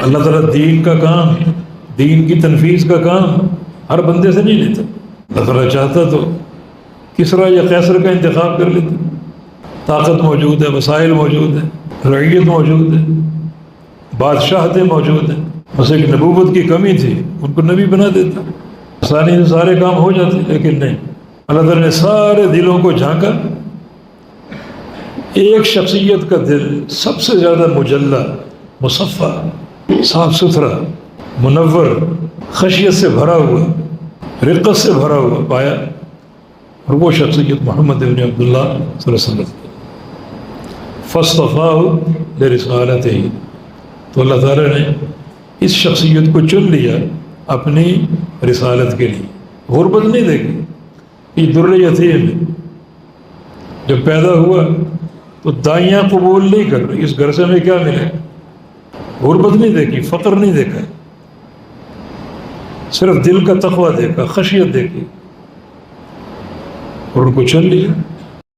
اللہ تعالیٰ دین کا کام، دین کی تنفیذ کا کام ہر بندے سے نہیں لیتا۔ اللہ تعالیٰ چاہتا تو کسریٰ یا قیصر کا انتخاب کر لیتا۔ طاقت موجود ہے، وسائل موجود ہے، رعیت موجود ہے، بادشاہتیں موجود ہیں، بس ایک نبوت کی کمی تھی، ان کو نبی بنا دیتا، آسانی سے سارے کام ہو جاتے۔ لیکن نہیں، اللہ تعالیٰ نے سارے دلوں کو جھانکا۔ ایک شخصیت کا دل سب سے زیادہ مجلہ، مصفہ، صاف ستھرا، منور، خشیت سے بھرا ہوا، رقت سے بھرا ہوا پایا، اور وہ شخصیت محمد بن عبداللہ صلی اللہ علیہ وسلم۔ فاصطفاہ لرسالتہ، تو اللہ تعالیٰ نے اس شخصیت کو چن لیا اپنی رسالت کے لیے۔ غربت نہیں دیکھی، یہ در یتیم ہے، جب پیدا ہوا تو دائیاں قبول نہیں کر رہی، اس گھر سے ہمیں کیا ملے؟ غربت نہیں دیکھی، فقر نہیں دیکھا، صرف دل کا تقویٰ دیکھا، خشیت دیکھی، اور ان کو چن لیا۔